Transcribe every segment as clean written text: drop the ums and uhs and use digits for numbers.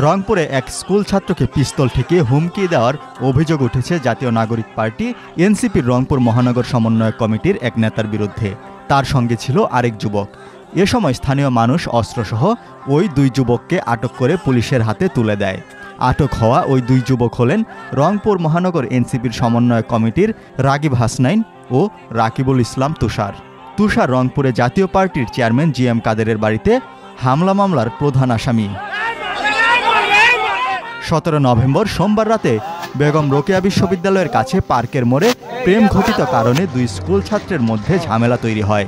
রংপুরে এক স্কুল ছাত্রকে পিস্তল ঠেকিয়ে হুমকি দেওয়ার অভিযোগ উঠেছে জাতীয় নাগরিক পার্টি এনসিপির রংপুর মহানগর সমন্বয়ক কমিটির এক নেতার বিরুদ্ধে। তার সঙ্গে ছিল আরেক যুবক। এ সময় স্থানীয় মানুষ অস্ত্রসহ ওই দুই যুবককে আটক করে পুলিশের হাতে তুলে দেয়। আটক হওয়া ওই দুই যুবক হলেন রংপুর মহানগর এনসিপির সমন্বয়ক কমিটির রাগিব হাসনাইন ও রাকিবুল ইসলাম তুষার। তুষার রংপুরে জাতীয় পার্টির চেয়ারম্যান জিএম কাদেরের বাড়িতে হামলা মামলার প্রধান আসামি। 17 নভেম্বর সোমবার রাতে বেগম রোকেয়া বিশ্ববিদ্যালয়ের কাছে পার্কের মোড়ে প্রেম ঘটিত কারণে দুই স্কুল ছাত্রের মধ্যে ঝামেলা তৈরি হয়।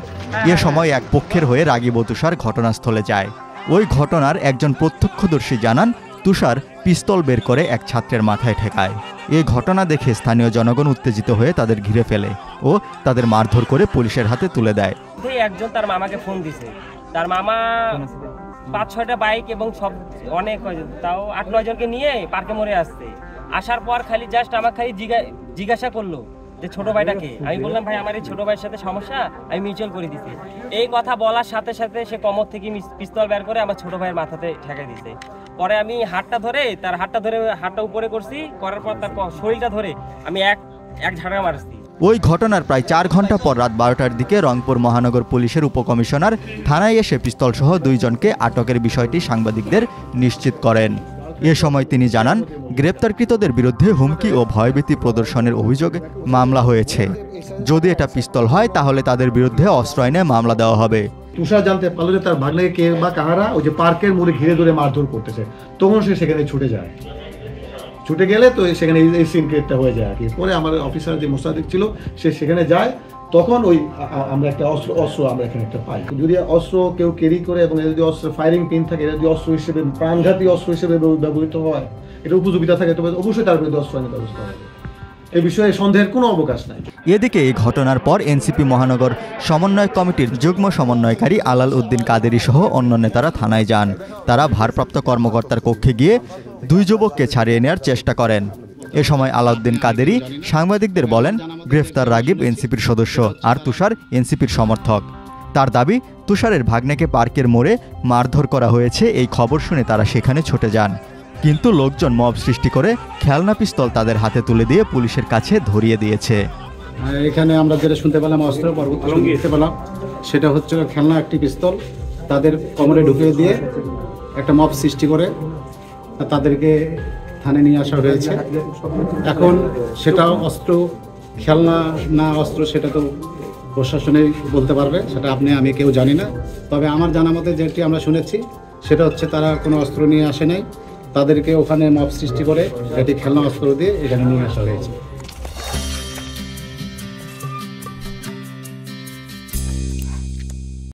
এ সময় এক পক্ষের হয়ে রাগিব ও তুষার ঘটনাস্থলে যায়। ওই ঘটনার একজন প্রত্যক্ষদর্শী জানান, তুষার পিস্তল বের করে এক ছাত্রের মাথায় ঠেকায়। এই ঘটনা দেখে স্থানীয় জনগণ উত্তেজিত হয়ে তাদের ঘিরে ফেলে ও তাদের মারধর করে পুলিশের হাতে তুলে দেয়। একজন তার মামাকে ফোন দিছে, তার মামা 5-6টা বাইক এবং সব অনেক তাও 8-9 জনকে নিয়ে পার্কে মোড়ে আসছে। আসার পর খালি জাস্ট আমাকে খালি জিজ্ঞাসা করলো যে ছোট ভাইটাকে। আমি বললাম, ভাই আমার এই ছোট ভাইয়ের সাথে সমস্যা, আমি মিউচুয়াল করে দিছি। এই কথা বলার সাথে সাথে সে কমর থেকে পিস্তল বের করে আমার ছোট ভাইয়ের মাথাতে ঠেকাই দিছে। পরে আমি তার হাতটা উপরে করছি, করার পর তার শরীরটা ধরে আমি এক ঝাড়া মারছি। ওই ঘটনার প্রায় 4 ঘন্টা পর রাত 12টার দিকে রংপুর মহানগর পুলিশের উপকমিশনার থানায় এসে পিস্তলসহ দুইজনকে আটকের বিষয়টি সাংবাদিকদের নিশ্চিত করেন। এ সময় তিনি জানান, গ্রেপ্তারকৃতদের বিরুদ্ধে হুমকি ও ভয়ভীতি প্রদর্শনের অভিযোগে মামলা হয়েছে। যদি এটা পিস্তল হয় তাহলে তাদের বিরুদ্ধে অস্ত্র আইনে মামলা দেওয়া হবে। তুষার জানতে পারলো যে তার ভাগ্নেকে কে বা কাহারা ওই যে পার্কের মোড়ে ঘিরে ধরে মারধর করতেছে, তখন সে সেখানে ছুটে গেলে তো সেখানে এই সিন ক্রিয়েটটা হয়ে যায় আর কি। পরে আমার অফিসার যে মোস্তাদিক ছিল সে সেখানে যায়, তখন ওই আমরা একটা অস্ত্র আমরা এখানে একটা পাই। যদি অস্ত্র কেউ ক্যারি করে এবং যদি অস্ত্র ফায়ারিং পিন থাকে, এটা যদি অস্ত্র হিসেবে প্রাণঘাতী অস্ত্র হিসেবে ব্যবহৃত হয়, এটা উপযোগিতা থাকে, তবে অবশ্যই তার বিরুদ্ধে অস্ত্র আইনের ব্যবস্থা হবে। এই বিষয়ে সন্দেহের কোনো অবকাশ নাই। এদিকে এই ঘটনার পর এনসিপি মহানগর সমন্বয় কমিটির যুগ্ম সমন্বয়কারী আলাল উদ্দিন কাদেরী সহ অন্য নেতারা থানায় যান। তারা ভারপ্রাপ্ত কর্মকর্তার কক্ষে গিয়ে দুই যুবককে ছাড়িয়ে নেওয়ার চেষ্টা করেন। এ সময় আলাউদ্দিন কাদেরী সাংবাদিকদের বলেন, গ্রেফতার রাগিব এনসিপির সদস্য আর তুষার এনসিপির সমর্থক। তার দাবি, তুষারের ভাগ্নেকে পার্কের মোড়ে মারধর করা হয়েছে। এই খবর শুনে তারা সেখানে ছুটে যান, কিন্তু লোকজন মব সৃষ্টি করে খেলনা পিস্তল তাদের হাতে তুলে দিয়ে পুলিশের কাছে ধরিয়ে দিয়েছে। এখানে আমরা যেটা শুনতে পেলাম, অস্ত্র পরবর্তী শুনতে পেলাম, সেটা হচ্ছে খেলনা একটি পিস্তল তাদের কোমরে ঢুকিয়ে দিয়ে একটা মব সৃষ্টি করে তাদেরকে থানায় নিয়ে আসা হয়েছে। এখন সেটা অস্ত্র খেলনা না অস্ত্র সেটা তো প্রশাসনেই বলতে পারবে, সেটা আমি কেউ জানি না। তবে আমার জানা মতে যেটি আমরা শুনেছি সেটা হচ্ছে তারা কোনো অস্ত্র নিয়ে আসে নাই, তাদেরকে ওখানে মব সৃষ্টি করে এটি খেলনা অস্ত্র দিয়ে এখানে নিয়ে আসা হয়েছে।